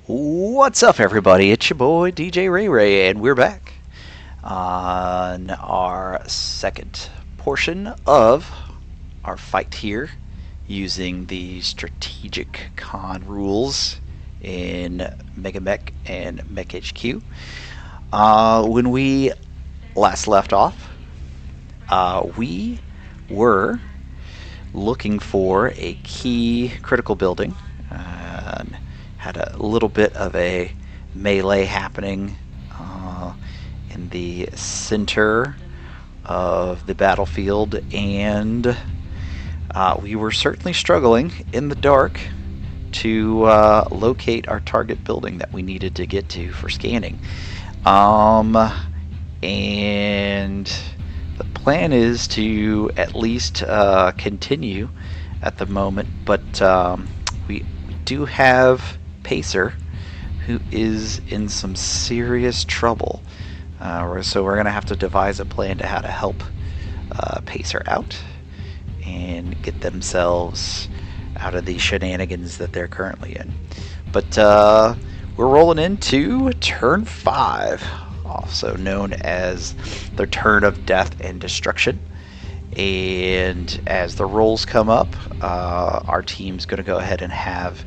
What's up, everybody? It's your boy DJ Ray Ray, and we're back on our second portion of our fight here using the strategic con rules in MegaMek and MekHQ. When we last left off, we were looking for a key critical building. Had a little bit of a melee happening in the center of the battlefield, and we were certainly struggling in the dark to locate our target building that we needed to get to for scanning. And the plan is to at least continue at the moment, but we do have Pacer, who is in some serious trouble. So we're going to have to devise a plan to how to help Pacer out and get themselves out of the shenanigans that they're currently in. But we're rolling into turn 5, also known as the turn of death and destruction. And as the rolls come up, our team's going to go ahead and have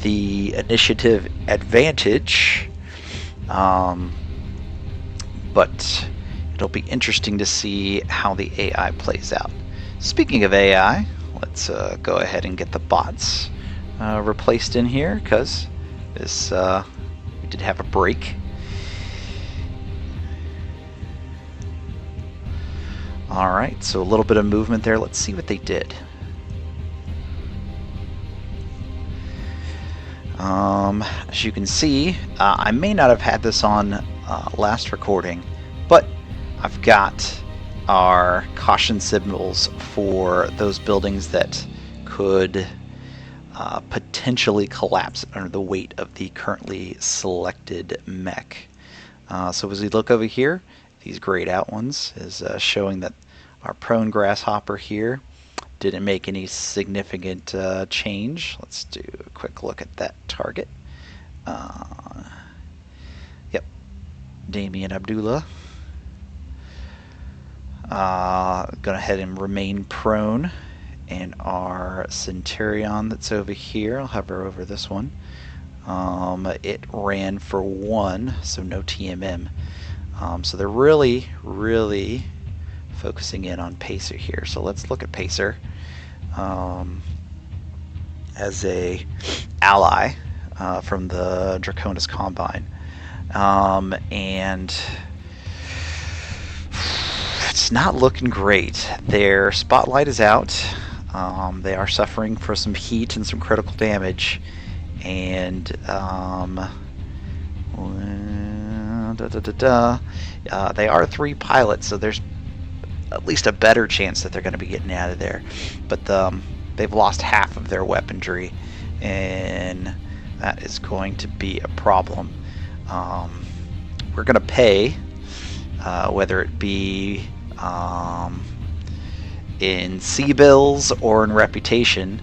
the initiative advantage, but it'll be interesting to see how the AI plays out. Speaking of AI, let's go ahead and get the bots replaced in here, because this we did have a break. Alright, so a little bit of movement there. Let's see what they did. As you can see, I may not have had this on last recording, but I've got our caution signals for those buildings that could potentially collapse under the weight of the currently selected mech. So as we look over here, these grayed out ones is showing that our prone grasshopper here didn't make any significant change. Let's do a quick look at that target. Yep, Damien Abdullah. Go ahead and remain prone. And our Centurion that's over here, I'll hover over this one. It ran for 1, so no TMM. So they're really focusing in on Pacer here. So let's look at Pacer as a ally from the Draconis Combine, and it's not looking great. Their spotlight is out. They are suffering for some heat and some critical damage, and they are 3 pilots, so there's at least a better chance that they're going to be getting out of there. But they've lost half of their weaponry, and that is going to be a problem. We're going to pay, whether it be in C-bills or in reputation,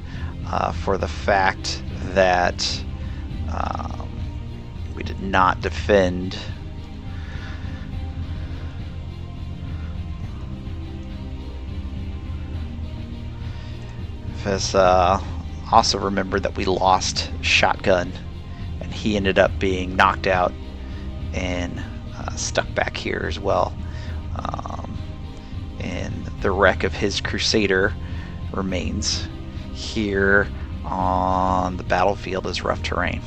for the fact that we did not defend also remember that we lost Shotgun, and he ended up being knocked out and stuck back here as well. And the wreck of his Crusader remains here on the battlefield as rough terrain.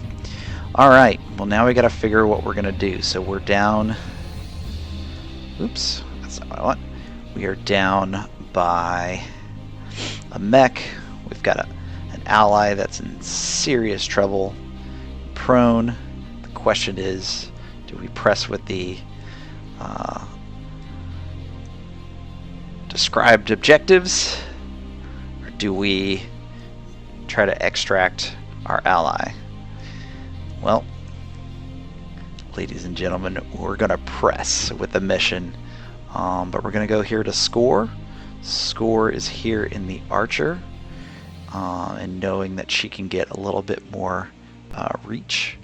Alright, well now we gotta figure what we're gonna do. So we're down... Oops, that's not what I want. We are down by a mech. We've got an ally that's in serious trouble, prone. The question is, do we press with the described objectives, or do we try to extract our ally? Well, ladies and gentlemen, we're going to press with the mission, but we're going to go here to score. Score is here in the Archer, and knowing that she can get a little bit more reach.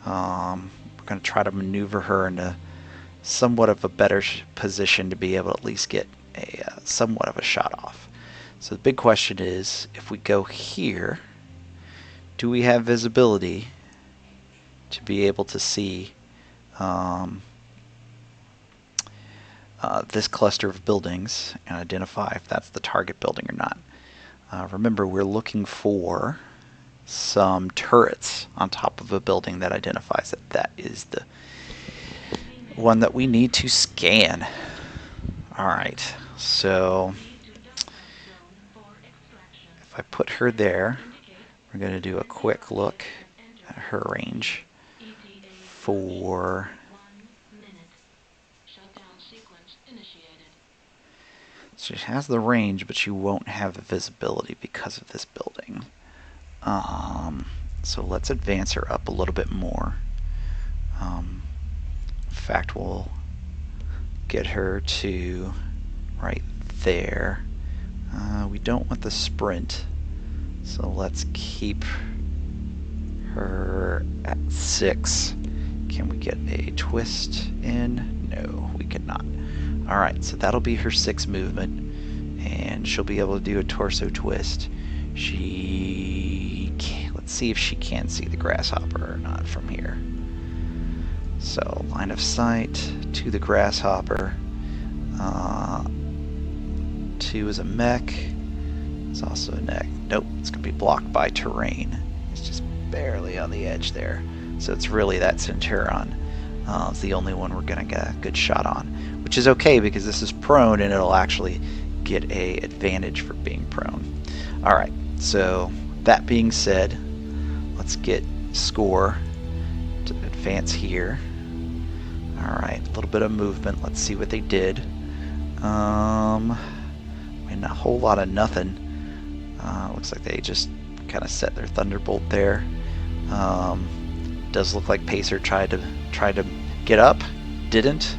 We're going to try to maneuver her into somewhat of a better position to be able to at least get a somewhat of a shot off. So the big question is, if we go here, do we have visibility to be able to see this cluster of buildings and identify if that's the target building or not? Remember, we're looking for some turrets on top of a building that identifies that that is the one that we need to scan. Alright, so if I put her there, we're going to do a quick look at her range for she has the range, but she won't have the visibility because of this building. So let's advance her up a little bit more. In fact, we'll get her to right there. We don't want the sprint, so let's keep her at 6. Can we get a twist in? No, we cannot. Alright, so that'll be her 6 movement, and she'll be able to do a torso twist. Let's see if she can see the grasshopper or not from here. So, line of sight to the grasshopper. 2 is a mech. It's also a neck. Nope, it's going to be blocked by terrain. It's just barely on the edge there. So it's really that Centurion. It's the only one we're going to get a good shot on. Which is okay because this is prone and it'll actually get a advantage for being prone. Alright, so that being said, let's get score to advance here. Alright, a little bit of movement. Let's see what they did. And a whole lot of nothing. Looks like they just kind of set their thunderbolt there. Does look like Pacer tried to get up, didn't.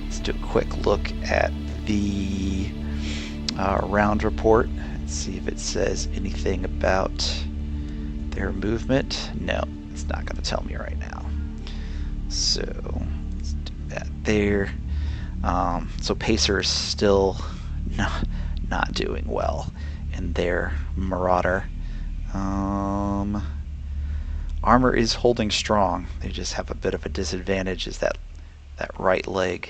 Let's do a quick look at the round report and see if it says anything about their movement. No, it's not going to tell me right now. So let's do that there. So Pacer is still not doing well in their Marauder. Armor is holding strong. They just have a bit of a disadvantage, is that right leg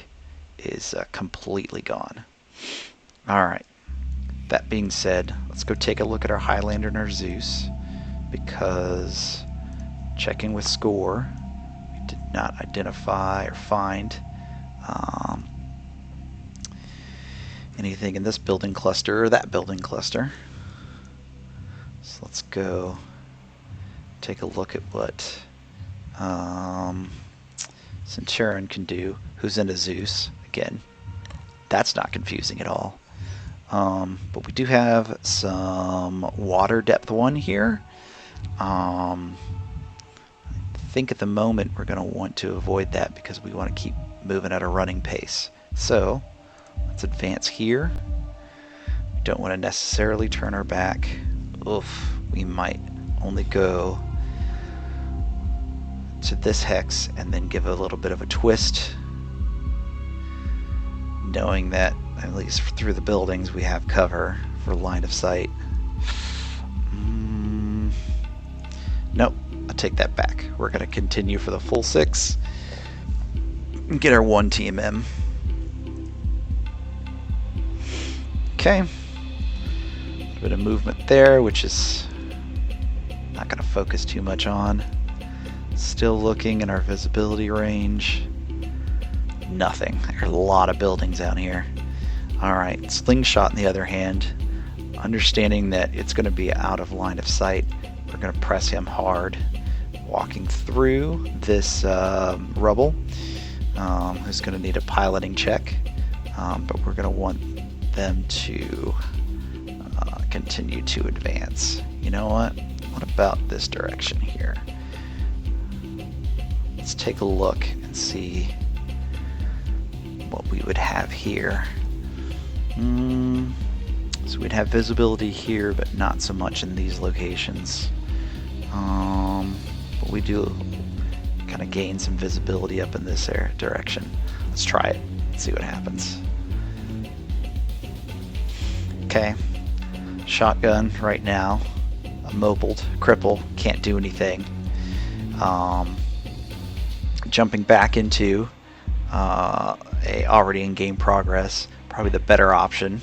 is completely gone. Alright, that being said, let's go take a look at our Highlander and our Zeus, because checking with score, we did not identify or find anything in this building cluster or that building cluster. So let's go take a look at what Centurion can do, who's into Zeus. Again, that's not confusing at all. But we do have some water depth 1 here. I think at the moment we're going to want to avoid that because we want to keep moving at a running pace. So let's advance here. We don't want to necessarily turn our back. Oof, we might only go to this hex and then give a little bit of a twist, knowing that at least through the buildings we have cover for line of sight. Nope, I'll take that back. We're going to continue for the full 6 and get our 1 team in. Okay, a bit of movement there, which is not going to focus too much on. Still looking in our visibility range. Nothing. There's a lot of buildings out here. Alright, Slingshot on the other hand, understanding that it's going to be out of line of sight, we're going to press him hard, walking through this rubble, who's going to need a piloting check, but we're going to want them to continue to advance. You know what? What about this direction here? Let's take a look and see what we would have here. So we'd have visibility here, but not so much in these locations. but we do kind of gain some visibility up in this direction. Let's try it, see what happens. Okay, shotgun right now, mobiled, cripple, can't do anything. Jumping back into a already in game progress, probably the better option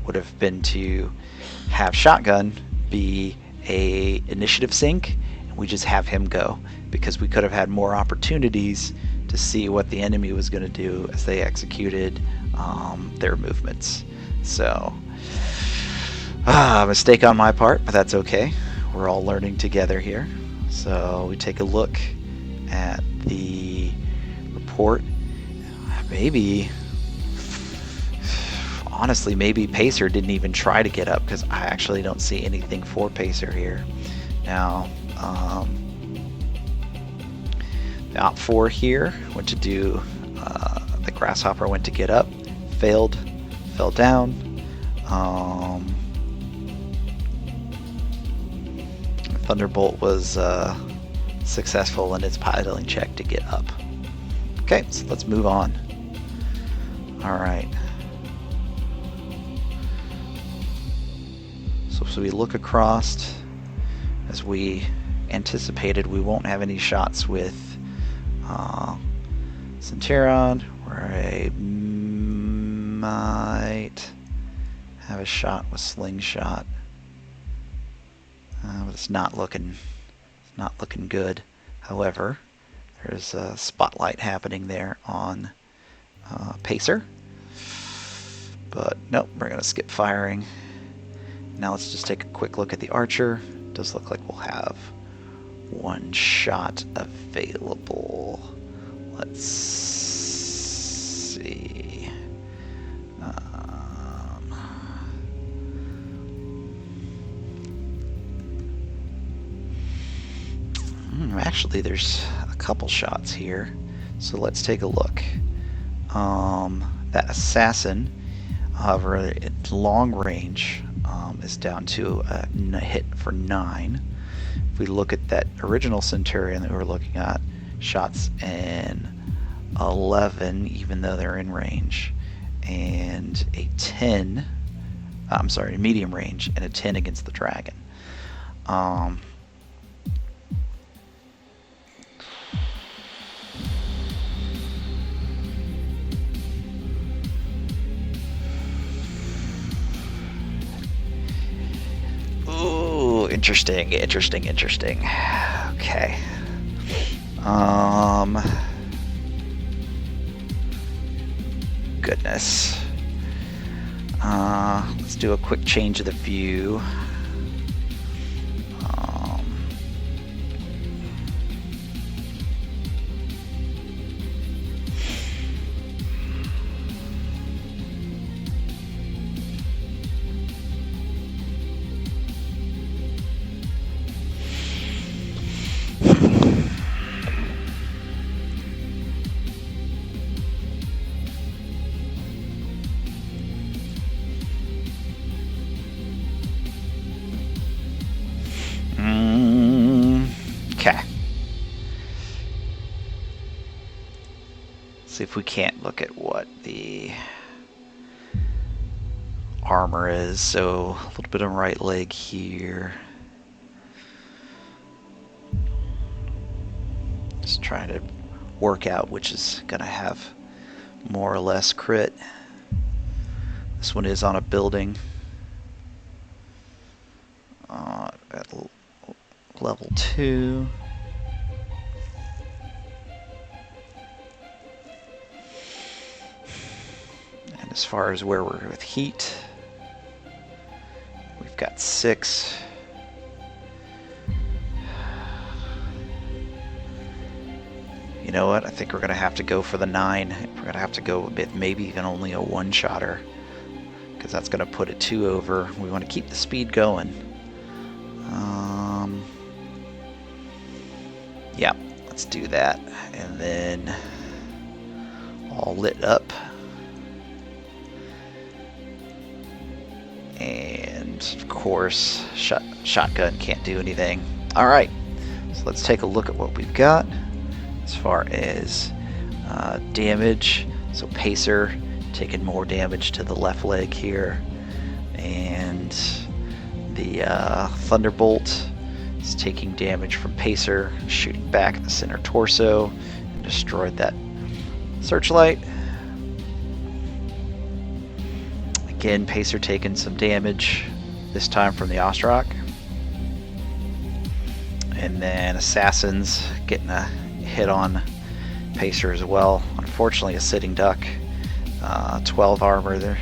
would have been to have shotgun be a initiative sync, and we just have him go, because we could have had more opportunities to see what the enemy was going to do as they executed their movements. So mistake on my part, but that's okay. We're all learning together here. So we take a look at the report. Honestly, maybe Pacer didn't even try to get up, because I actually don't see anything for Pacer here. Now, the Op 4 here went to do, the Grasshopper went to get up, failed, fell down. Thunderbolt was successful in its piloting check to get up. Okay, so let's move on. Alright. So we look across. As we anticipated, we won't have any shots with Centurion, where I might have a shot with Slingshot. But it's not looking good. However, there's a spotlight happening there on Pacer. But nope, we're going to skip firing. Now let's just take a quick look at the Archer. Does look like we'll have one shot available. Let's see. Actually, there's a couple shots here, so let's take a look. That Assassin, however, at long range, is down to a hit for 9. If we look at that original Centurion that we were looking at, shots in 11, even though they're in range, and a 10, I'm sorry, medium range, and a 10 against the Dragon. Interesting. Okay. Goodness. Let's do a quick change of the view. Okay. See if we can't look at what the armor is. So a little bit on right leg here. Just trying to work out which is going to have more or less crit. This one is on a building at level 2. And as far as where we're with heat, we've got 6. You know what? I think we're going to have to go for the 9. We're going to have to go with maybe even only a one-shotter, because that's going to put it 2 over. We want to keep the speed going. Yeah, let's do that. And then all lit up. And of course, shotgun can't do anything. All right, So let's take a look at what we've got as far as damage. So Pacer taking more damage to the left leg here, and the Thunderbolt is taking damage from Pacer, shooting back at the center torso, and destroyed that searchlight. Again, Pacer taking some damage, this time from the Ostrock. And then Assassins getting a hit on Pacer as well. Unfortunately, a sitting duck. 12 armor there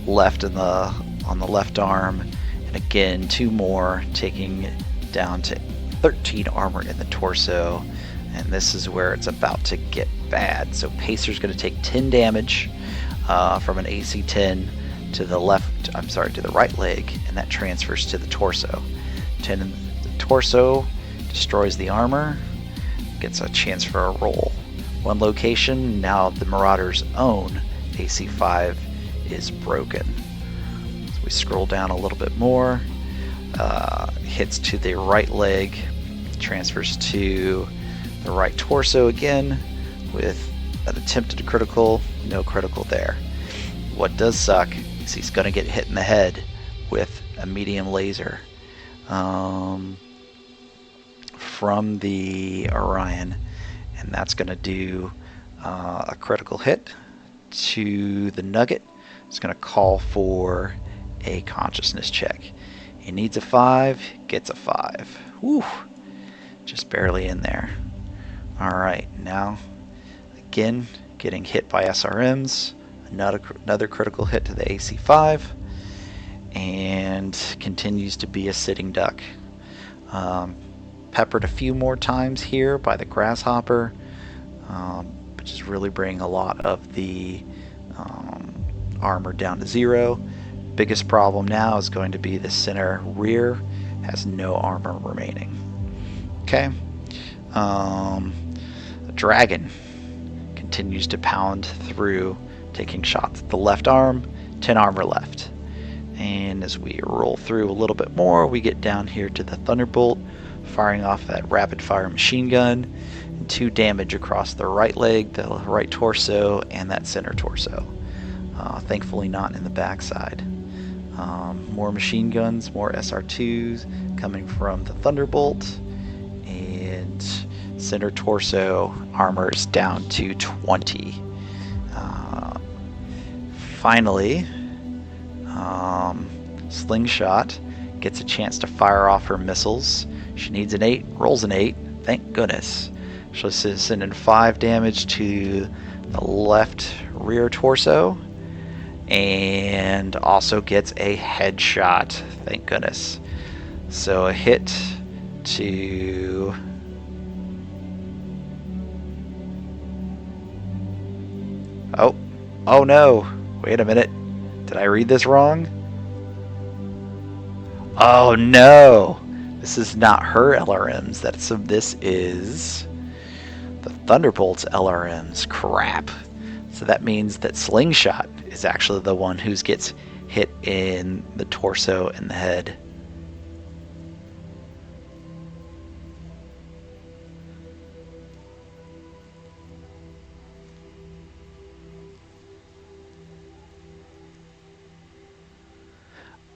left on the left arm, and again 2 more, taking it down to 13 armor in the torso. And this is where it's about to get bad. So Pacer's going to take 10 damage from an AC 10 to the right leg, and that transfers to the torso. 10 in the torso destroys the armor, gets a chance for a roll. One location, now the Marauder's own AC 5 is broken. So we scroll down a little bit more. Hits to the right leg, transfers to the right torso again with an attempted critical, no critical there. What does suck is he's going to get hit in the head with a medium laser from the Orion, and that's going to do a critical hit to the Nugget. It's going to call for a consciousness check. He needs a 5, gets a 5. Whew, just barely in there. Alright, now again getting hit by SRMs, another critical hit to the AC 5, and continues to be a sitting duck. Peppered a few more times here by the Grasshopper, which is really bringing a lot of the armor down to 0. Biggest problem now is going to be the center rear has no armor remaining. Okay. The Dragon continues to pound through, taking shots at the left arm, 10 armor left. And as we roll through a little bit more, we get down here to the Thunderbolt, firing off that rapid fire machine gun, and 2 damage across the right leg, the right torso, and that center torso. Thankfully not in the backside. More machine guns, more SR2s coming from the Thunderbolt, and center torso armor is down to 20. Finally, Slingshot gets a chance to fire off her missiles. She needs an 8, rolls an 8, thank goodness. She'll send in 5 damage to the left rear torso, and also gets a headshot, thank goodness. So a hit to oh no, wait a minute, did I read this wrong? Oh no, this is not her LRMs, this is the Thunderbolt's LRMs. Crap. So that means that Slingshot is actually the one who gets hit in the torso and the head.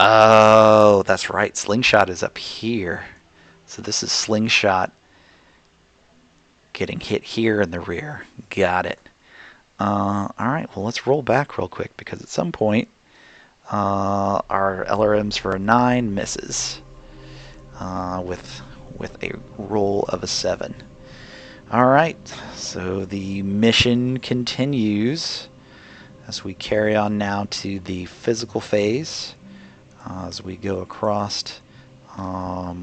Oh, that's right. Slingshot is up here. So this is Slingshot getting hit here in the rear. Got it. Alright, well, let's roll back real quick, because at some point our LRMs for a 9 misses with a roll of a 7. Alright, so the mission continues as we carry on now to the physical phase. As we go across, our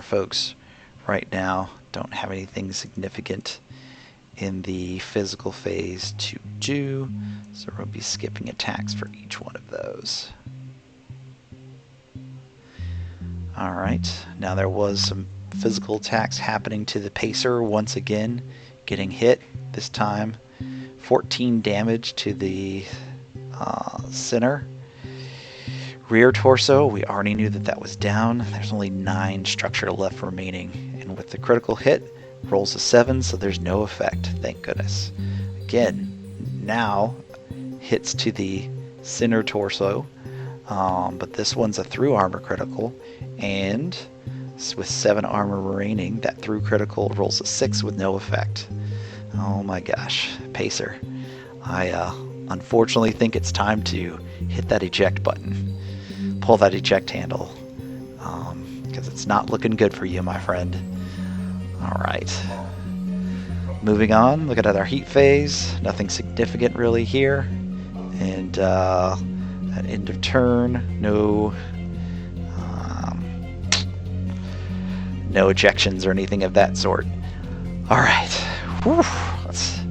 folks right now don't have anything significant in the physical phase to do, so we'll be skipping attacks for each one of those. Alright, now there was some physical attacks happening to the Pacer once again, getting hit, this time 14 damage to the center. Rear torso, we already knew that was down. There's only 9 structure left remaining, and with the critical hit, rolls a 7, so there's no effect. Thank goodness. Again, now hits to the center torso, but this one's a through armor critical, and with 7 armor remaining, that through critical rolls a 6 with no effect. Oh my gosh, Pacer. I unfortunately think it's time to hit that eject button. Pull that eject handle, because it's not looking good for you, my friend. Alright. Moving on, look at our heat phase. Nothing significant really here. And at end of turn, no ejections or anything of that sort. Alright. Let's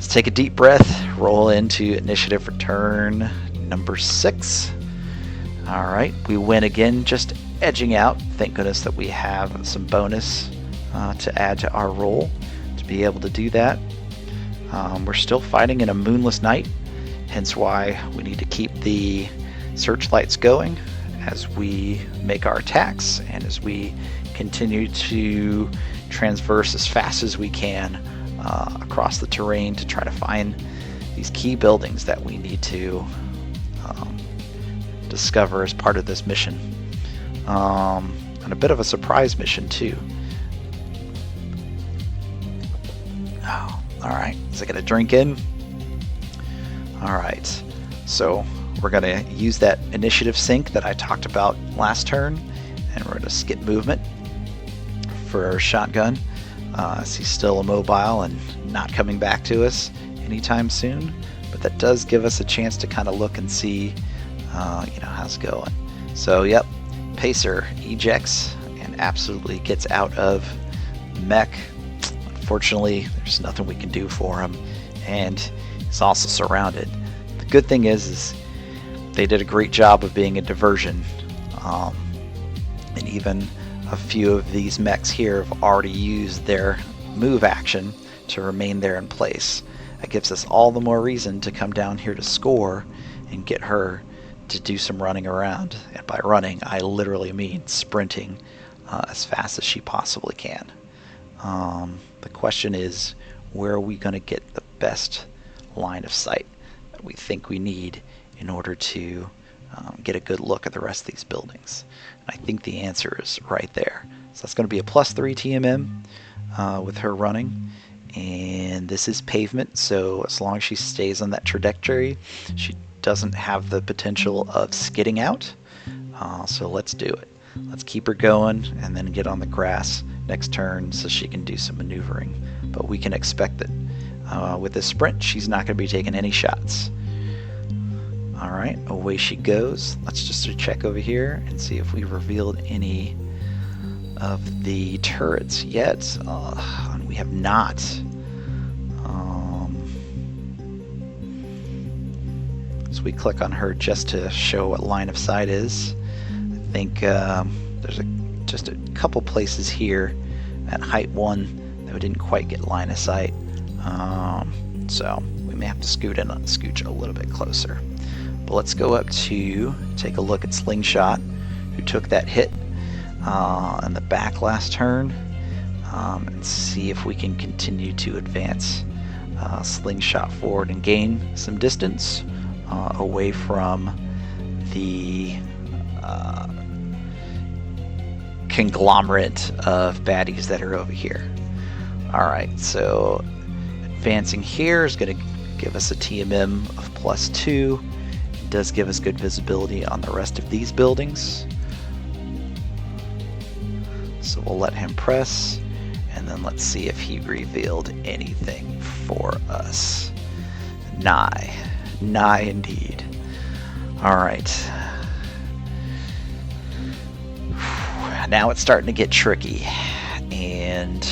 take a deep breath, roll into initiative for turn number 6. Alright, we win again, just edging out. Thank goodness that we have some bonus to add to our roll to be able to do that. We're still fighting in a moonless night, hence why we need to keep the searchlights going as we make our attacks and as we continue to transverse as fast as we can across the terrain to try to find these key buildings that we need to discover as part of this mission. And a bit of a surprise mission too. Oh, alright, is it going to drink in? Alright, so we're going to use that initiative sync that I talked about last turn, and we're going to skip movement for our shotgun. He's still immobile and not coming back to us anytime soon, but that does give us a chance to kind of look and see how's it going. So yep, Pacer ejects and absolutely gets out of Mech. Unfortunately, there's nothing we can do for him, and he's also surrounded. The good thing is they did a great job of being a diversion, and even a few of these mechs here have already used their move action to remain there in place. That gives us all the more reason to come down here to score and get her to do some running around. And by running, I literally mean sprinting as fast as she possibly can. The question is, where are we going to get the best line of sight that we think we need in order to get a good look at the rest of these buildings? And I think the answer is right there. So that's going to be a +3 TMM with her running. And this is pavement, so as long as she stays on that trajectory, she doesn't have the potential of skidding out. So let's do it. Let's keep her going and then get on the grass next turn so she can do some maneuvering. But we can expect that with this sprint, she's not going to be taking any shots. Alright, away she goes. Let's just check over here and see if we revealed any of the turrets yet. We have not. So we click on her just to show what line of sight is. I think there's just a couple places here at height 1 that we didn't quite get line of sight. So we may have to scooch a little bit closer. But let's go up to take a look at Slingshot, who took that hit in the back last turn, and see if we can continue to advance Slingshot forward and gain some distance away from the conglomerate of baddies that are over here. Alright, so advancing here is going to give us a TMM of +2. It does give us good visibility on the rest of these buildings. So we'll let him press, and then let's see if he revealed anything for us. Nigh indeed. Alright. Now it's starting to get tricky. And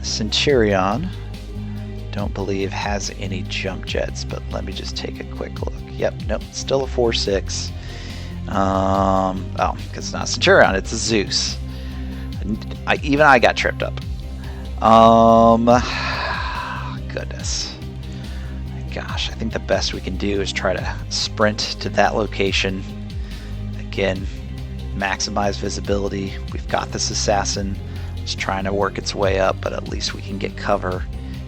Centurion, don't believe has any jump jets, but let me just take a quick look. Yep, nope, still a 4-6. Oh, because it's not Centurion, it's a Zeus. Even I got tripped up. Goodness. Gosh, I think the best we can do is try to sprint to that location. Again, maximize visibility. We've got this assassin. It's trying to work its way up, but at least we can get cover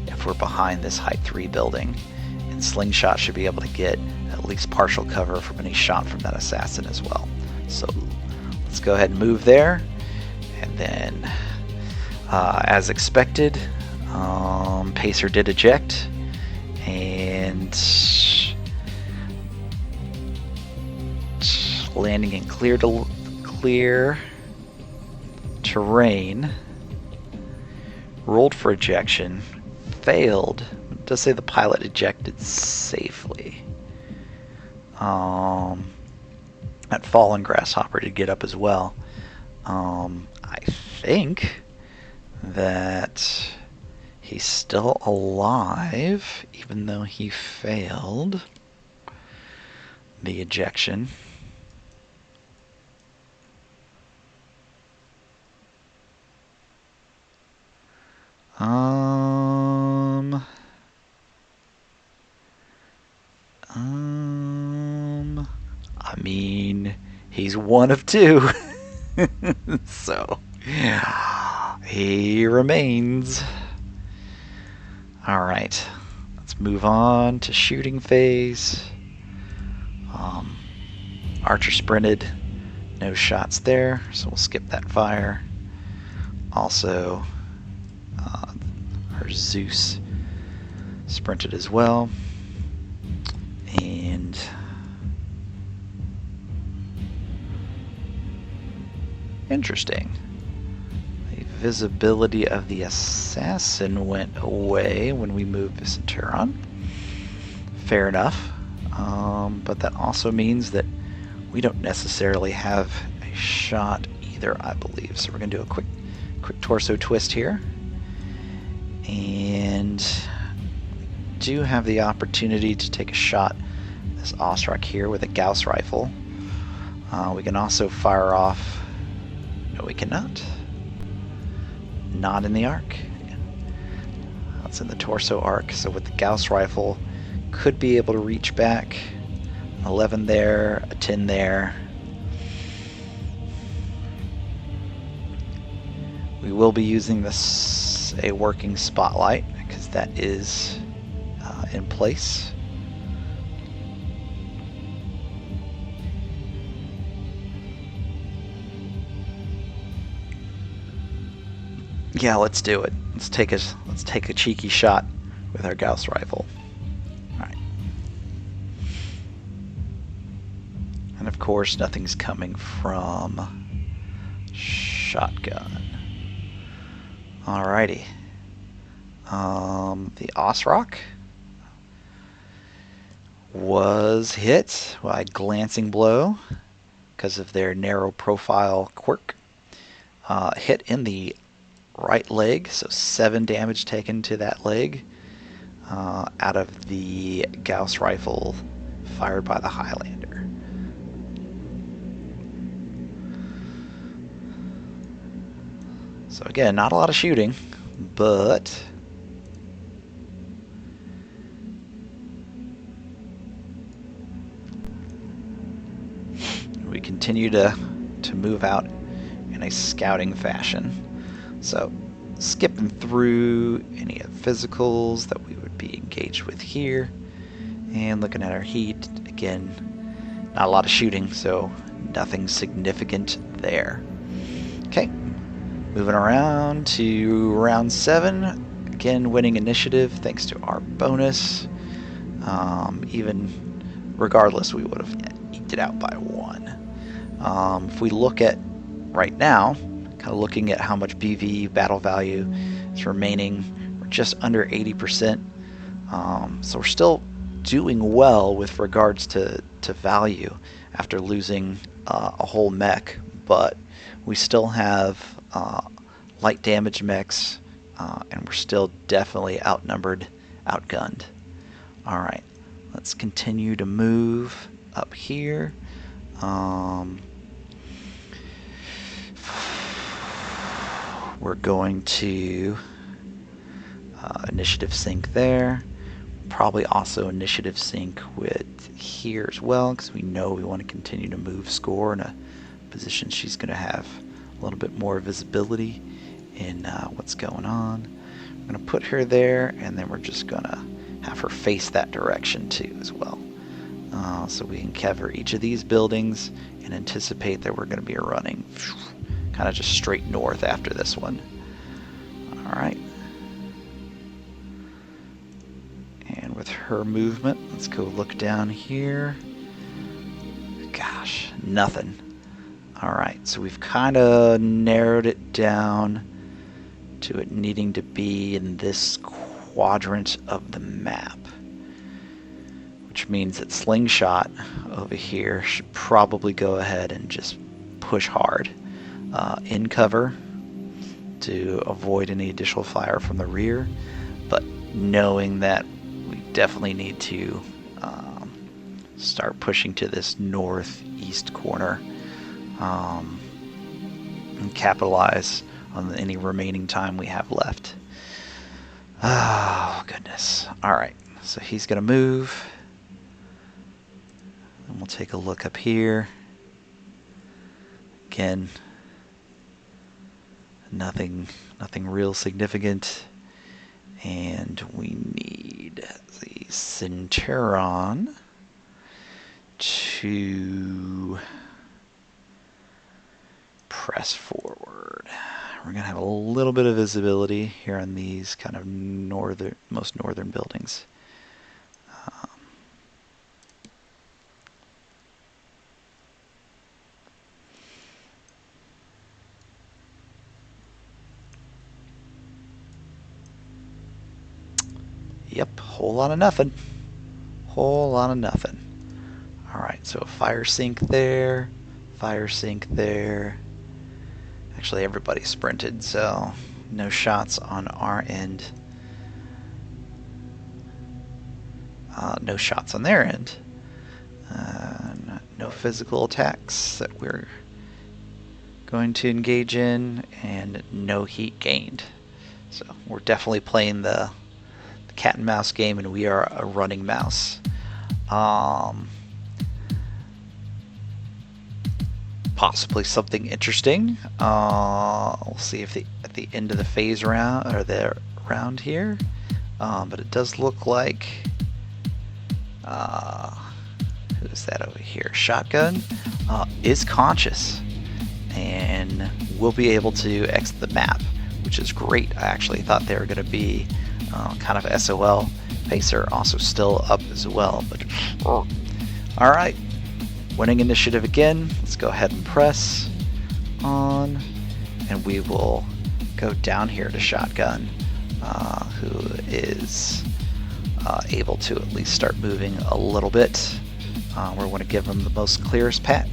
if we're behind this height 3 building. And Slingshot should be able to get at least partial cover from any shot from that assassin as well. So let's go ahead and move there. And then, as expected, Pacer did eject. And landing in clear terrain, rolled for ejection, failed. It does say the pilot ejected safely. That fallen grasshopper did get up as well. I think that he's still alive, even though he failed the ejection. I mean, he's one of two. So, he remains. Alright, let's move on to shooting phase. Archer sprinted, no shots there, so we'll skip that fire. Also, our Zeus sprinted as well. And interesting. The visibility of the assassin went away when we moved the Centurion. Fair enough. But that also means that we don't necessarily have a shot either, I believe. So we're going to do a quick torso twist here. And we do have the opportunity to take a shot at this Osrock here with a Gauss rifle. We can also fire off. No, we cannot. Not in the arc. That's in the torso arc. So with the Gauss rifle, could be able to reach back. 11 there, a 10 there. We will be using this a working spotlight because that is in place. Yeah, let's do it. Let's take a cheeky shot with our Gauss rifle. All right. And of course, nothing's coming from shotgun. Alrighty. The Osrock was hit by a glancing blow because of their narrow profile quirk. Hit in the right leg, so 7 damage taken to that leg out of the Gauss rifle fired by the Highlander. So again, not a lot of shooting, but we continue to move out in a scouting fashion. So skipping through any of the physicals that we would be engaged with here, and looking at our heat, again, not a lot of shooting, so nothing significant there. Okay. Moving around to round 7, again winning initiative thanks to our bonus. Even regardless, we would have eked it out by 1. If we look at right now, kind of looking at how much BV battle value is remaining, we're just under 80%. So we're still doing well with regards to value after losing a whole mech, but we still have light damage mechs, and we're still definitely outnumbered, outgunned. Alright, let's continue to move up here. We're going to initiative sync there. Probably also initiative sync with here as well, because we know we want to continue to move score in a position, she's going to have a little bit more visibility in what's going on. I'm going to put her there, and then we're just going to have her face that direction too as well. So we can cover each of these buildings and anticipate that we're going to be running kind of just straight north after this one. Alright. And with her movement, let's go look down here. Gosh, nothing. Alright, so we've kind of narrowed it down to it needing to be in this quadrant of the map, which means that Slingshot over here should probably go ahead and just push hard in cover to avoid any additional fire from the rear, but knowing that we definitely need to start pushing to this northeast corner and capitalize on any remaining time we have left. Oh, goodness. Alright, so he's going to move. And we'll take a look up here. Again, nothing real significant. And we need the Centauron to press forward. We're going to have a little bit of visibility here on these kind of most northern buildings. Yep, whole lot of nothing. Whole lot of nothing. Alright, so a fire sink there, fire sink there. Actually, everybody sprinted, so no shots on our end. No shots on their end. No physical attacks that we're going to engage in, and no heat gained. So we're definitely playing the cat and mouse game, and we are a running mouse. Possibly something interesting. We'll see if at the end of the phase round or the round here, but it does look like who is that over here? Shotgun is conscious and will be able to exit the map, which is great. I actually thought they were going to be kind of SOL. Pacer also still up as well, but all right. Winning initiative again. Let's go ahead and press on, and we will go down here to Shotgun, who is able to at least start moving a little bit. We're going to give him the most clearest path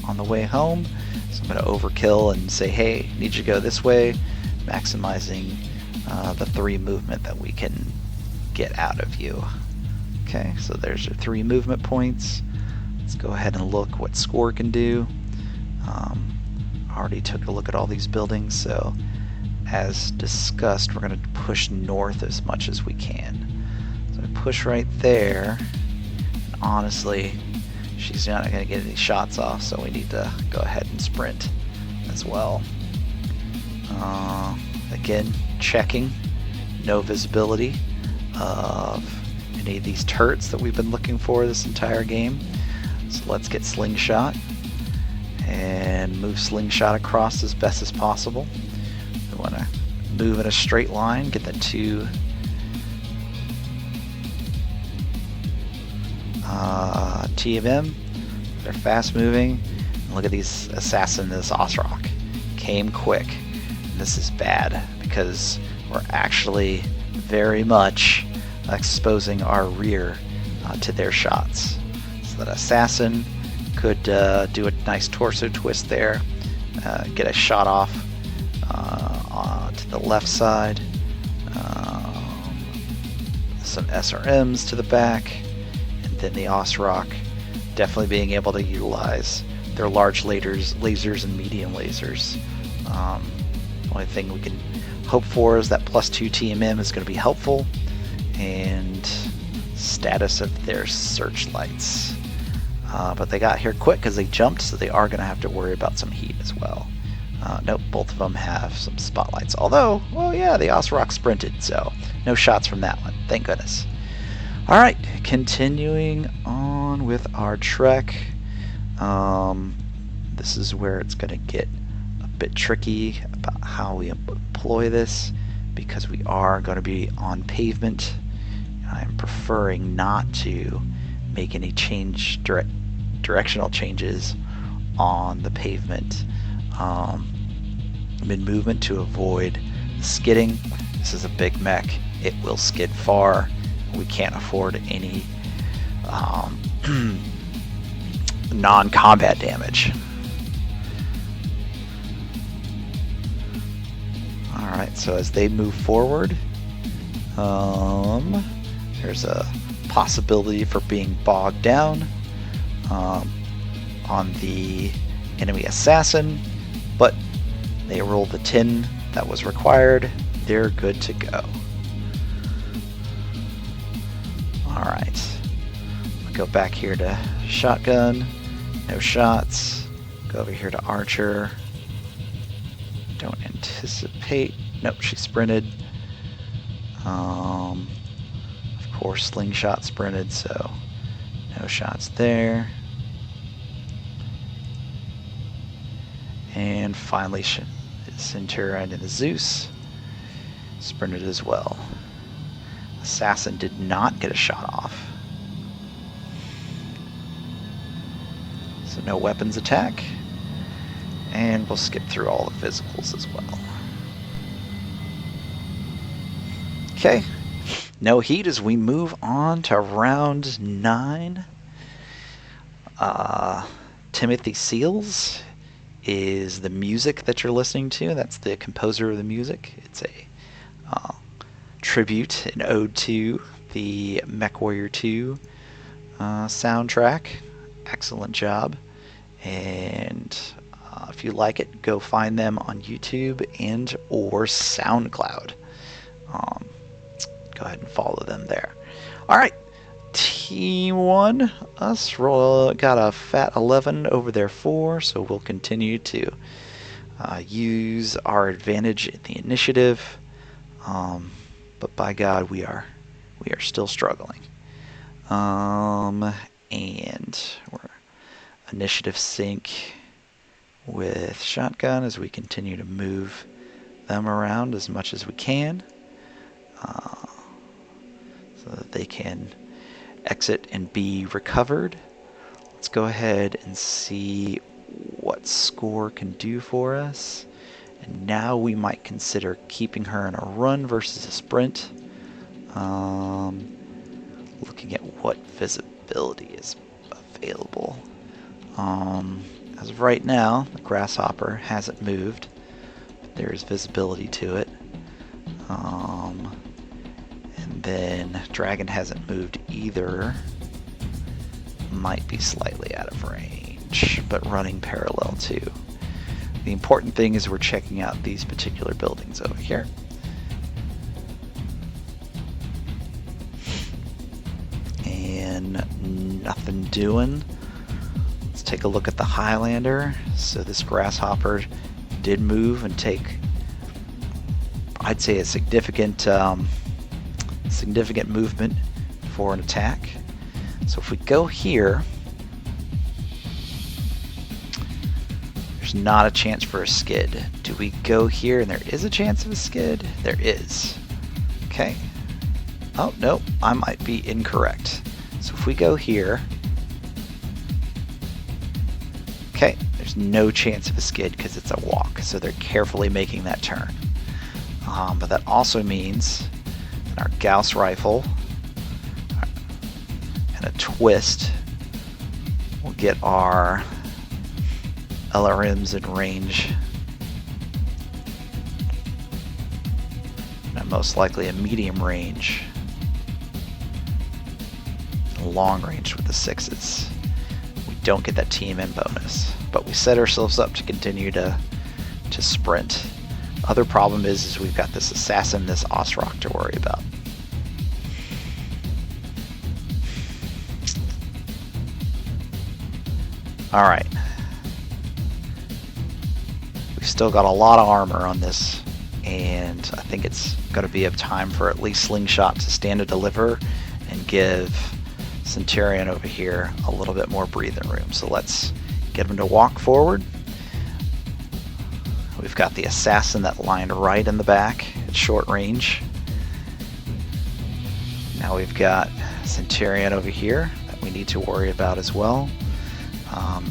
on the way home. So I'm going to overkill and say, hey, need you to go this way, maximizing the 3 movement that we can get out of you. Okay, so there's your 3 movement points. Let's go ahead and look what score can do. Already took a look at all these buildings, so as discussed, we're going to push north as much as we can. So I push right there, and honestly, she's not going to get any shots off, so we need to go ahead and sprint as well. Again, checking, no visibility of any of these turrets that we've been looking for this entire game. So let's get Slingshot and move Slingshot across as best as possible. We want to move in a straight line, get the 2 TMM. They're fast moving. And look at these assassins, this Osrock. Came quick. And this is bad because we're actually very much exposing our rear to their shots. So that assassin could do a nice torso twist there, get a shot off to the left side, some SRMs to the back, and then the Osrock definitely being able to utilize their large lasers and medium lasers. The only thing we can hope for is that +2 TMM is going to be helpful, and status of their searchlights. But they got here quick because they jumped, so they are going to have to worry about some heat as well. Nope, both of them have some spotlights. Although, well, yeah, the Osrock sprinted, so no shots from that one. Thank goodness. All right, continuing on with our trek. This is where it's going to get a bit tricky about how we employ this, because we are going to be on pavement. I'm preferring not to make any directional changes on the pavement mid-movement to avoid skidding. This is a big mech. It will skid far. We can't afford any non-combat damage. Alright, so as they move forward, there's a possibility for being bogged down on the enemy assassin, but they rolled the 10 that was required. They're good to go. Alright, go back here to shotgun, no shots. Go over here to archer. Don't anticipate. Nope, she sprinted. Of course, slingshot sprinted, so no shots there. And finally, Centurion and the Zeus sprinted as well. Assassin did not get a shot off. So no weapons attack. And we'll skip through all the physicals as well. Okay. No heat as we move on to round 9. Timothy Seals is the music that you're listening to. That's the composer of the music. It's a tribute, an ode to the MekWarrior 2 soundtrack. Excellent job. And if you like it, go find them on YouTube and or SoundCloud. Go ahead and follow them there. All right, T1, us got a fat 11 over their 4, so we'll continue to use our advantage in the initiative. But by God, we are still struggling. And we're initiative sync with shotgun as we continue to move them around as much as we can, so that they can exit and be recovered. Let's go ahead and see what score can do for us. And now we might consider keeping her in a run versus a sprint. Looking at what visibility is available. As of right now, the grasshopper hasn't moved, but there is visibility to it. And then dragon hasn't moved either. Might be slightly out of range, but running parallel too. The important thing is we're checking out these particular buildings over here. And nothing doing. Let's take a look at the Highlander. So this grasshopper did move and take, I'd say, a significant movement for an attack. So if we go here, there's not a chance for a skid. Do we go here and there is a chance of a skid? There is. Okay. Oh, no, I might be incorrect. So if we go here, okay, there's no chance of a skid because it's a walk. So they're carefully making that turn. But that also means that our Gauss rifle and a twist will get our LRMs in range. And most likely a medium range. Long range with the 6s. We don't get that team in bonus, but we set ourselves up to continue to sprint. Other problem is we've got this assassin, this Osrock to worry about. Alright. We've still got a lot of armor on this, and I think it's going to be a time for at least Slingshot to stand and deliver and give Centurion over here a little bit more breathing room. So let's get him to walk forward. We've got the Assassin that lined right in the back at short range. Now we've got Centurion over here that we need to worry about as well.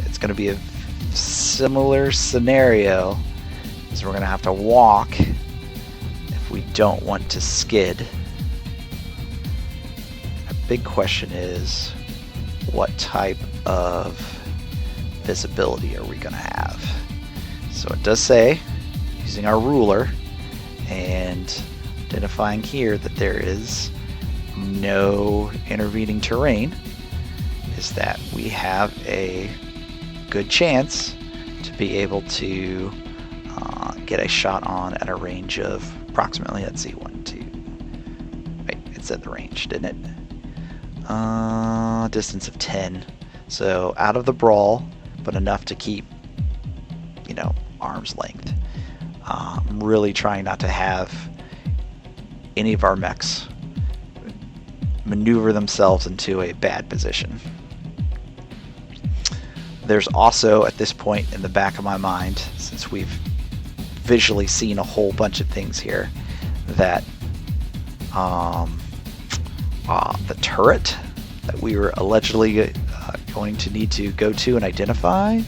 It's going to be a similar scenario, as we're going to have to walk if we don't want to skid. A big question is, what type of visibility are we going to have? So it does say, using our ruler and identifying here that there is no intervening terrain, is that we have a good chance to be able to get a shot on at a range of approximately, let's see, 1, 2, wait, it said the range, didn't it? Distance of 10, so out of the brawl, but enough to keep, you know, arm's length. I'm really trying not to have any of our mechs maneuver themselves into a bad position. There's also, at this point in the back of my mind, since we've visually seen a whole bunch of things here, that the turret that we were allegedly going to need to go to and identify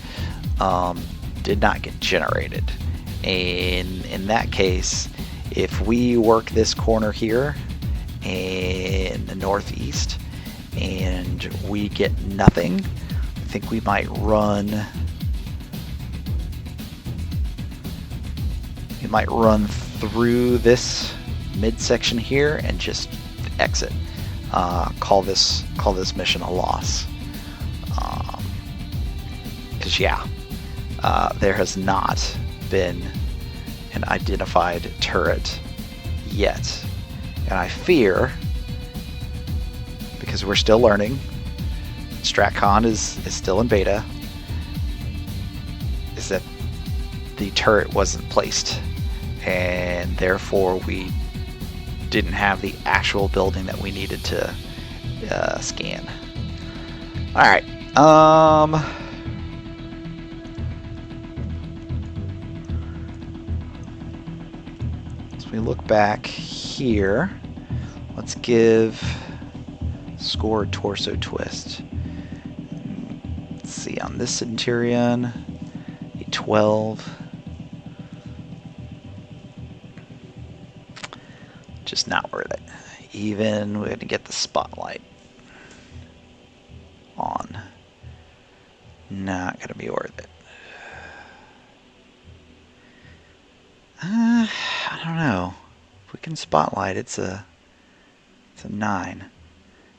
did not get generated. And in that case, if we work this corner here in the northeast and we get nothing, I think we might run through this midsection here and just exit. Call this mission a loss. Because there has not been an identified turret yet, and I fear, because we're still learning, Stratcon is still in beta, is that the turret wasn't placed, and therefore we didn't have the actual building that we needed to scan. Alright, so we look back here, let's give score a torso twist. Let's see, on this Centurion, a 12. Just not worth it. Even we're gonna get the spotlight on. Not gonna be worth it. I don't know. If we can spotlight, it's a 9.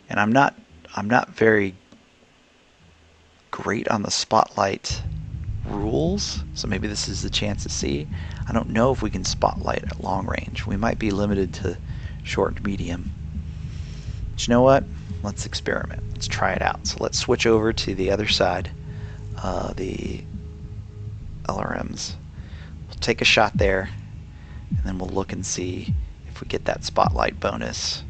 And I'm not very great on the spotlight rules, so maybe this is the chance to see. I don't know if we can spotlight at long range. We might be limited to short and medium. But you know what? Let's experiment. Let's try it out. So let's switch over to the other side, the LRMs. We'll take a shot there, and then we'll look and see if we get that spotlight bonus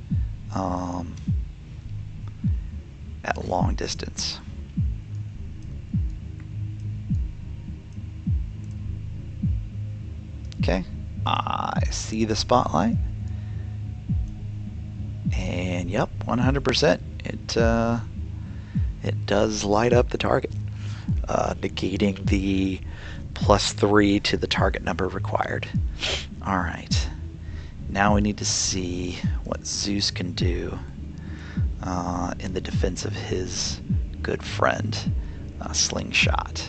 at long distance. Okay, I see the spotlight, and yep, 100%. It does light up the target, negating the +3 to the target number required. All right, now we need to see what Zeus can do in the defense of his good friend, Slingshot.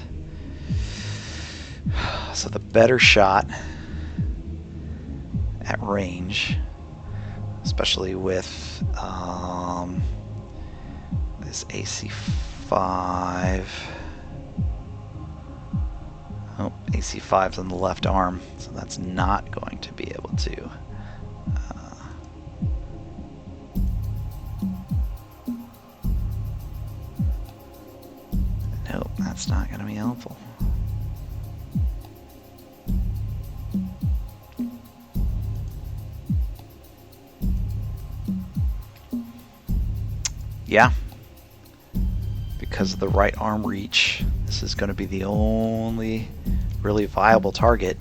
So the better shot at range, especially with this AC5. Oh, AC5's on the left arm, so that's not going to be able to. Nope, that's That's not going to be helpful. Yeah. Because of the right arm reach, this is going to be the only really viable target.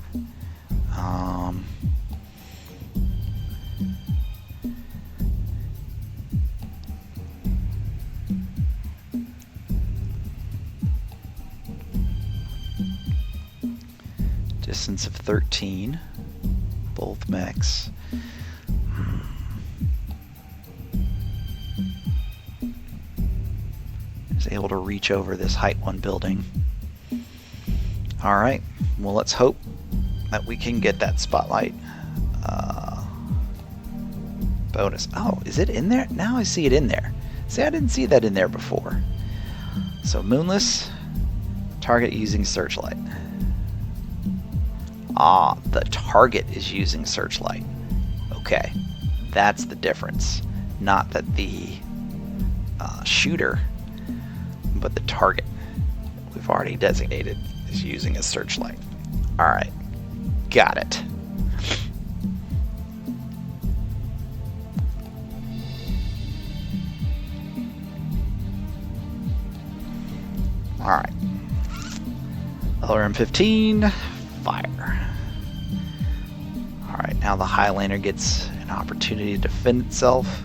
Distance of 13, both mechs. Is able to reach over this height 1 building. Alright, well, let's hope that we can get that spotlight bonus. Oh, is it in there? Now I see it in there. See, I didn't see that in there before. So moonless, target using searchlight. Ah, the target is using searchlight. Okay, that's the difference. Not that the shooter, but the target we've already designated is using a searchlight. Alright, got it. Alright. LRM-15, fire. Alright, now the Highlander gets an opportunity to defend itself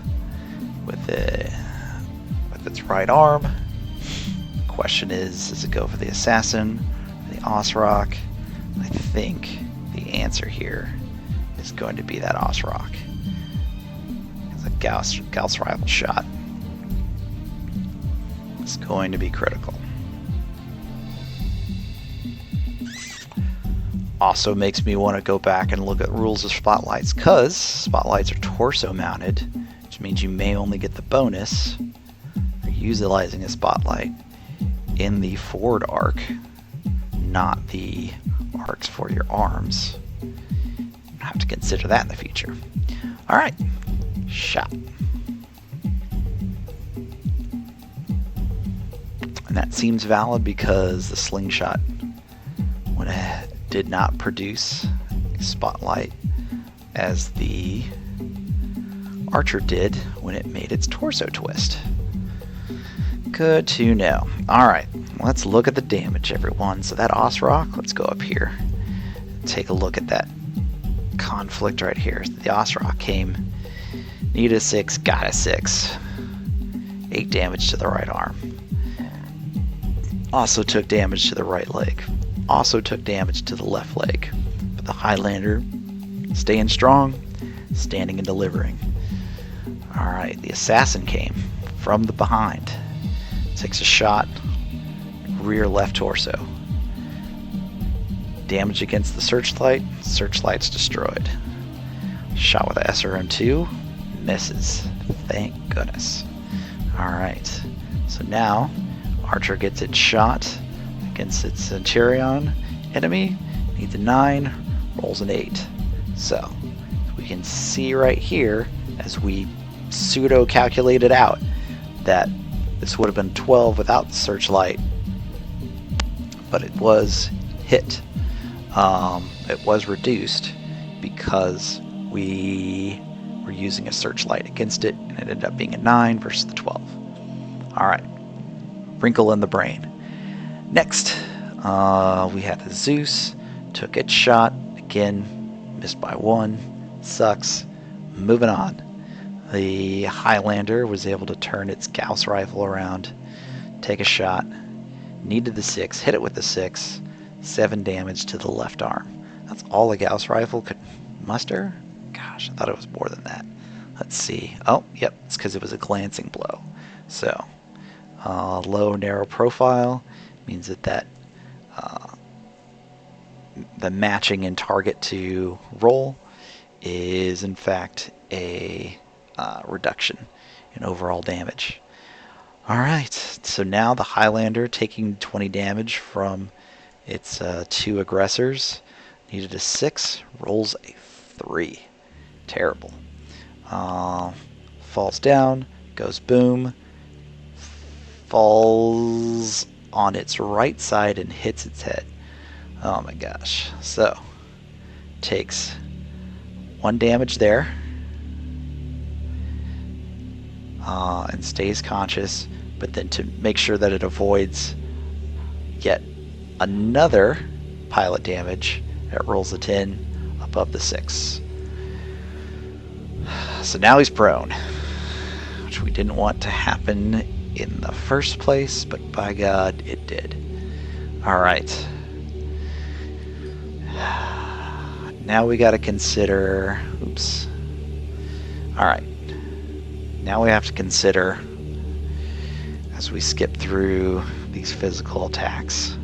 with its right arm. The question is, does it go for the assassin or the Osrock? I think the answer here is going to be that Osrock. It's a Gauss rival shot. It's going to be critical. Also makes me want to go back and look at rules of spotlights, because spotlights are torso mounted, which means you may only get the bonus for utilizing a spotlight in the forward arc, not the arcs for your arms. You have to consider that in the future. Alright, shot. And that seems valid because the slingshot did not produce a spotlight as the archer did when it made its torso twist. Good to know. Alright, let's look at the damage, everyone. So that Osrock, let's go up here. Take a look at that conflict right here. The Osrock came, needed a 6, got a 6. 8 damage to the right arm. Also took damage to the right leg. Also took damage to the left leg. But the Highlander, staying strong, standing and delivering. Alright, the assassin came from the behind. Takes a shot, rear left torso. Damage against the searchlight, searchlight's destroyed. Shot with a SRM02, misses. Thank goodness. Alright, so now Archer gets its shot against its Centurion enemy, needs a 9, rolls an 8. So we can see right here, as we pseudo calculate it out, that this would have been 12 without the searchlight, but it was hit. It was reduced because we were using a searchlight against it, and it ended up being a 9 versus the 12. Alright, wrinkle in the brain. Next, we had the Zeus, took its shot, again, missed by 1, sucks, moving on. The Highlander was able to turn its Gauss rifle around, take a shot, needed the 6, hit it with the 6, 7 damage to the left arm. That's all a Gauss rifle could muster? Gosh, I thought it was more than that. Let's see. Oh, yep, it's because it was a glancing blow. So, low narrow profile means that the matching in target to roll is in fact a reduction in overall damage. Alright, so now the Highlander taking 20 damage from its 2 aggressors, needed a 6, rolls a 3. Terrible. Falls down, goes boom, falls on its right side and hits its head. Oh my gosh. So, takes 1 damage there. And stays conscious, but then to make sure that it avoids yet another pilot damage, it rolls a 10 above the 6. So now he's prone, which we didn't want to happen in the first place, but by God, it did. Alright. Now we got to consider... Oops. Alright. Now we have to consider, as we skip through these physical attacks,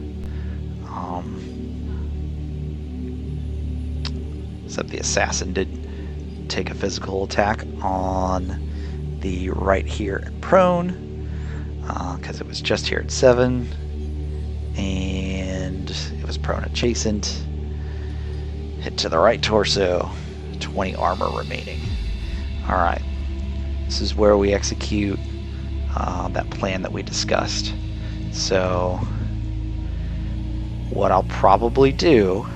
except the assassin did take a physical attack on the right here at prone, because it was just here at 7, and it was prone adjacent. Hit to the right torso, 20 armor remaining. Alright. This is where we execute that plan that we discussed. So what I'll probably do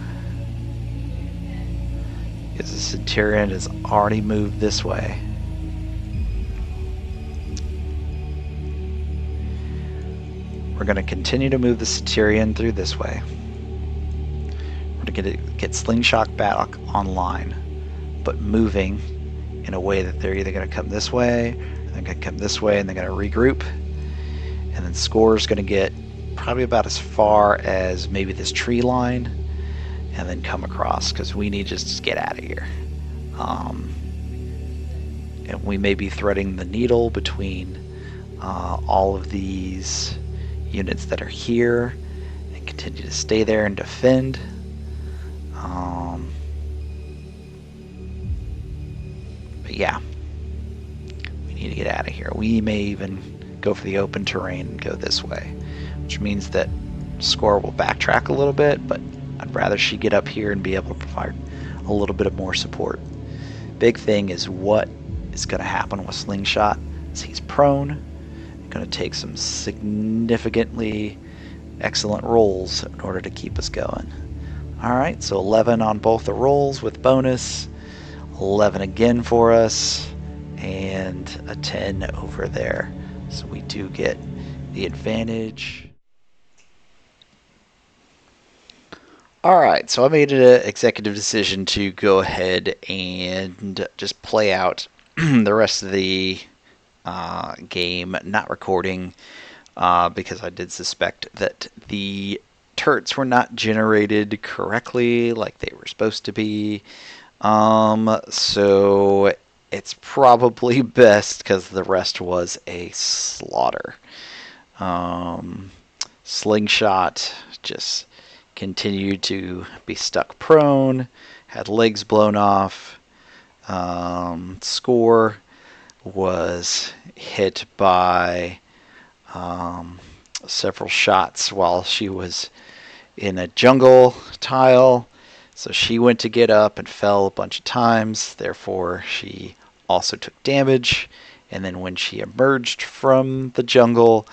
is the Centurion has already moved this way. We're going to continue to move the Centurion through this way. We're going to get Slingshot back online, but moving in a way that they're either going to come this way, or they're going to come this way, and they're going to regroup. And then Score's going to get probably about as far as maybe this tree line, and then come across, because we need to just get out of here. And we may be threading the needle between all of these units that are here, and continue to stay there and defend. But yeah, we need to get out of here. We may even go for the open terrain and go this way, which means that Score will backtrack a little bit, but I'd rather she get up here and be able to provide a little bit of more support. Big thing is what is going to happen with Slingshot is he's prone. Going to take some significantly excellent rolls in order to keep us going. Alright, so 11 on both the rolls with bonus, 11 again for us, and a 10 over there. So we do get the advantage. Alright, so I made an executive decision to go ahead and just play out the rest of the game, not recording, because I did suspect that the turrets were not generated correctly like they were supposed to be. So it's probably best because the rest was a slaughter. Slingshot just continued to be stuck prone, had legs blown off. Score was hit by several shots while she was in a jungle tile, so she went to get up and fell a bunch of times, therefore she also took damage. And then when she emerged from the jungle,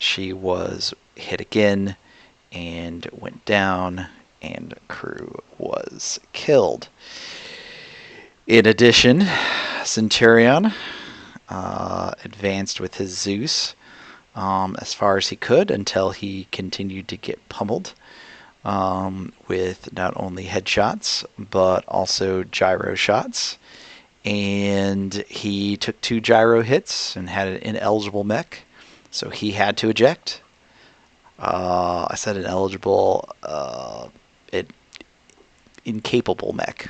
she was hit again and went down, and crew was killed. In addition, Centurion advanced with his Zeus as far as he could until he continued to get pummeled with not only headshots but also gyro shots. And he took 2 gyro hits and had an ineligible mech, so he had to eject. I said ineligible, incapable mech.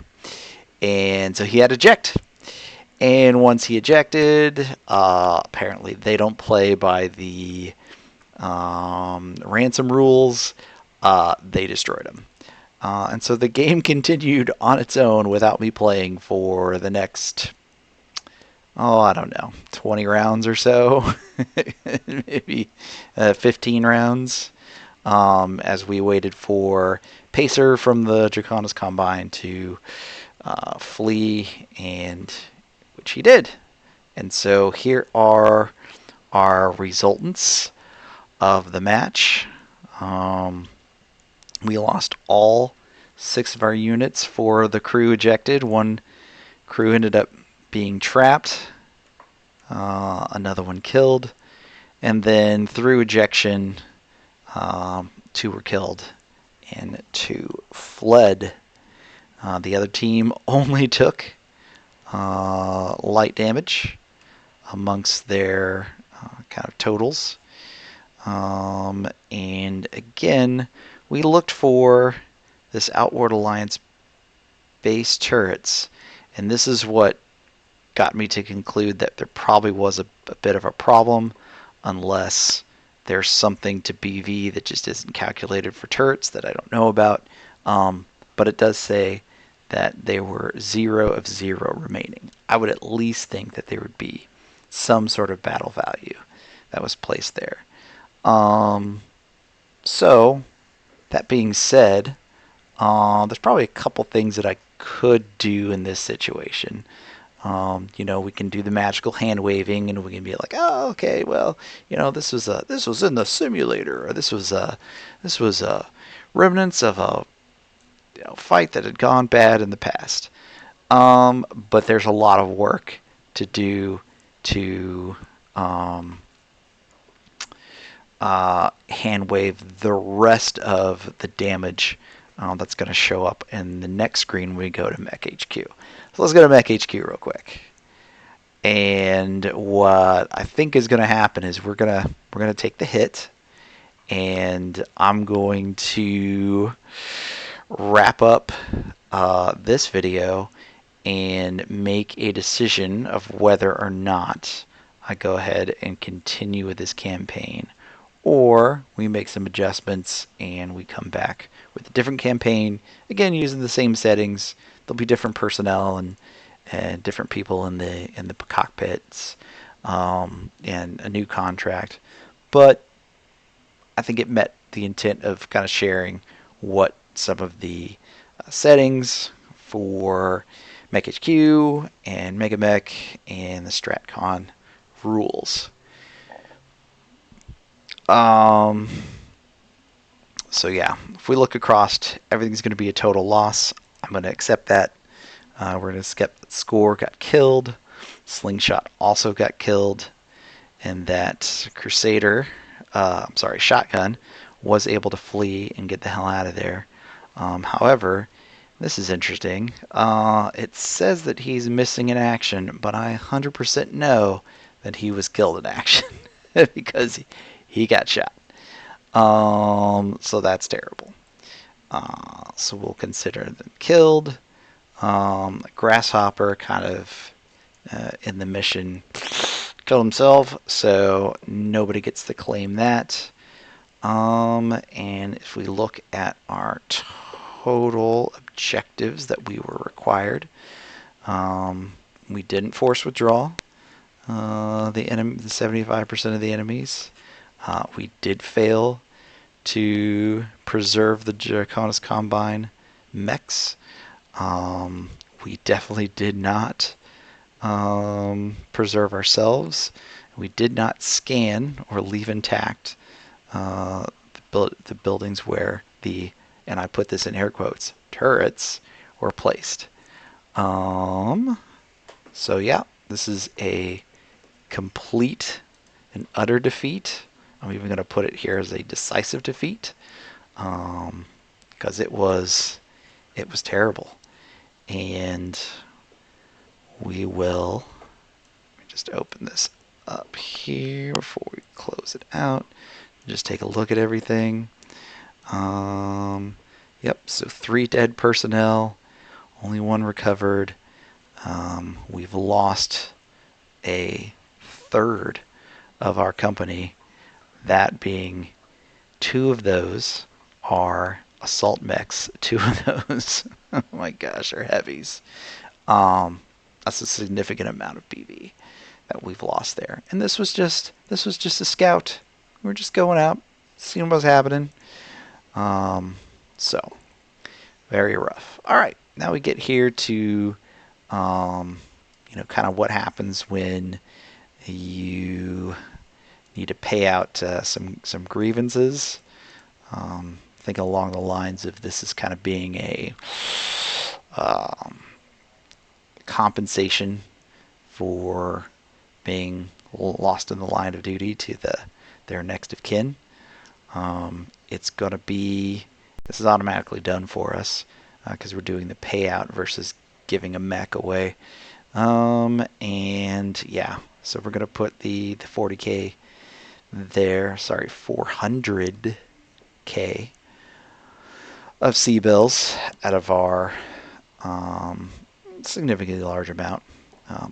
And so he had to eject. And once he ejected, apparently they don't play by the ransom rules. They destroyed him. And so the game continued on its own without me playing for the next, I don't know, 20 rounds or so. Maybe 15 rounds. As we waited for Pacer from the Draconis Combine to flee, and which he did. And so here are our resultants. of the match. We lost all 6 of our units. 4 of the crew ejected. 1 crew ended up being trapped. Another one killed. And then through ejection, 2 were killed and 2 fled. The other team only took light damage amongst their kind of totals. And again, we looked for this Outward Alliance base turrets, and this is what got me to conclude that there probably was a bit of a problem, unless there's something to BV that just isn't calculated for turrets that I don't know about. But it does say that there were 0 of 0 remaining. I would at least think that there would be some sort of battle value that was placed there. So, that being said, there's probably a couple things that I could do in this situation. We can do the magical hand waving, and we can be like, oh, okay, well, this was in the simulator, or this was remnants of a fight that had gone bad in the past. But there's a lot of work to do to hand wave the rest of the damage that's going to show up in the next screen when we go to MekHQ. So let's go to MekHQ real quick. And what I think is going to happen is we're gonna take the hit, and I'm going to wrap up this video and make a decision of whether or not I go ahead and continue with this campaign, or we make some adjustments and we come back with a different campaign, again using the same settings. There'll be different personnel and different people in the cockpits, and a new contract. But I think it met the intent of kind of sharing what some of the settings for MekHQ and MegaMek and the Stratcon rules. So yeah, if we look across, everything's going to be a total loss. I'm going to accept that. We're going to accept that Score got killed, Slingshot also got killed, and that Crusader, Shotgun, was able to flee and get the hell out of there. However, this is interesting. It says that he's missing in action, but I 100% know that he was killed in action because he got shot. So that's terrible. So we'll consider them killed. Grasshopper kind of in the mission killed himself, so nobody gets to claim that. And if we look at our total objectives that we were required, we didn't force withdraw the 75% of the enemies. We did fail to preserve the Draconis Combine mechs. We definitely did not preserve ourselves. We did not scan or leave intact the buildings where and I put this in air quotes, turrets were placed. So yeah, this is a complete and utter defeat. I'm even going to put it here as a decisive defeat, because it was terrible. And we will just open this up here before we close it out. Just take a look at everything. Yep, so 3 dead personnel, only 1 recovered. We've lost a third of our company, that being 2 of those are assault mechs, 2 of those, oh my gosh, are heavies. That's a significant amount of BV that we've lost there. And this was just a scout. We were just going out, seeing what was happening. So very rough. All right, now we get here to kind of what happens when you need to pay out some grievances. Think along the lines of this is kind of being a compensation for being lost in the line of duty to their next of kin. It's going to be, this is automatically done for us because we're doing the payout versus giving a mech away. And yeah, so we're going to put the 40k there, sorry, 400k of C-bills out of our significantly large amount,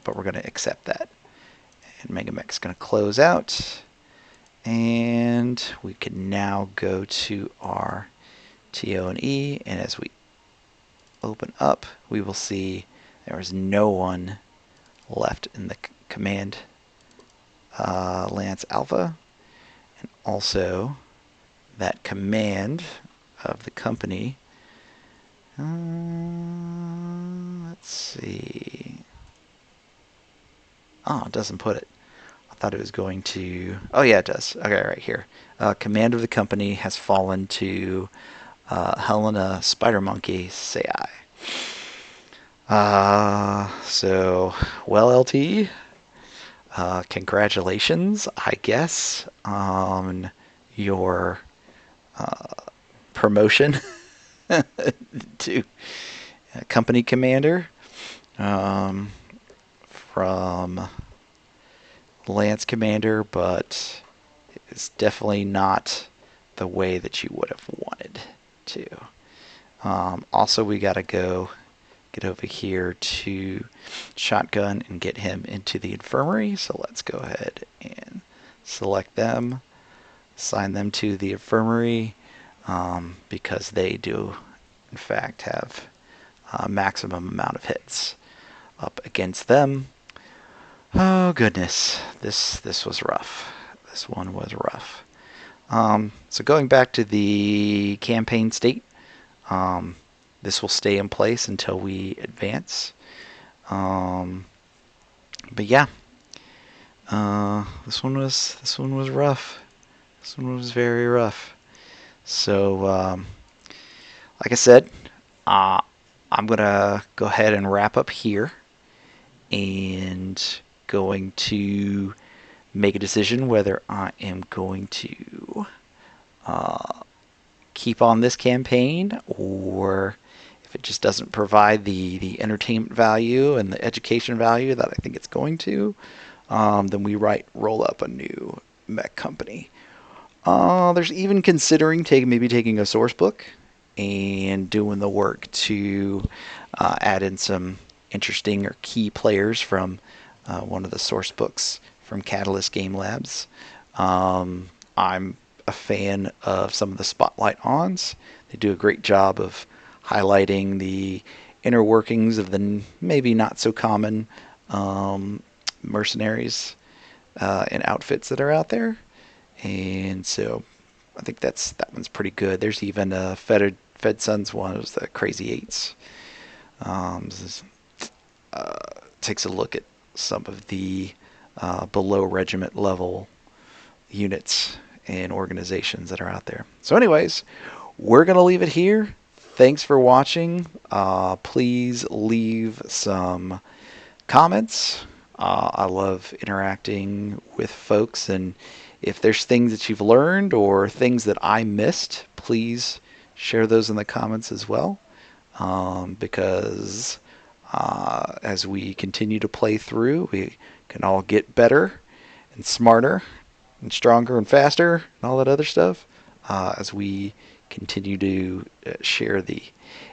but we're going to accept that. And MegaMek's going to close out, and we can now go to our TO&E, and as we open up, we will see there is no one left in the command Lance Alpha, and also that command of the company. Let's see. Oh, it doesn't put it. I thought it was going to. Oh, yeah, it does. Okay, right here. Command of the company has fallen to Helena Spider Monkey Sai. So, well, LT, congratulations, I guess, on your promotion to company commander from Lance Commander, but it's definitely not the way that you would have wanted to. Also, we got to get over here to Shotgun and get him into the infirmary. So let's go ahead and select them, assign them to the infirmary, because they do, in fact, have a maximum amount of hits up against them. Oh goodness, this was rough. This one was rough. So going back to the campaign state, this will stay in place until we advance. But yeah, this one was rough. This one was very rough. So, like I said, I'm gonna go ahead and wrap up here, and going to make a decision whether I am going to keep on this campaign, or if it just doesn't provide the entertainment value and the education value that I think it's going to, then we roll up a new mech company. There's even considering maybe taking a source book and doing the work to add in some interesting or key players from one of the source books from Catalyst Game Labs. I'm a fan of some of the Spotlight Ons. They do a great job of highlighting the inner workings of the maybe not so common mercenaries and outfits that are out there. And so I think that one's pretty good. There's even a Fed Sons one, it was the Crazy Eights. Takes a look at some of the below regiment level units and organizations that are out there. So anyways, we're going to leave it here. Thanks for watching. Please leave some comments. I love interacting with folks, and if there's things that you've learned or things that I missed, please share those in the comments as well, because as we continue to play through, we can all get better and smarter and stronger and faster and all that other stuff as we continue to share the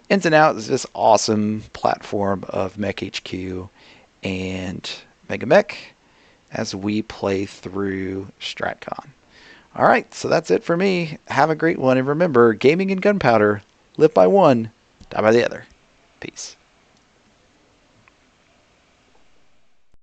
ins and outs of this awesome platform of MekHQ and MegaMek as we play through Stratcon. All right, so that's it for me. Have a great one, and remember, gaming and gunpowder, live by one, die by the other. Peace.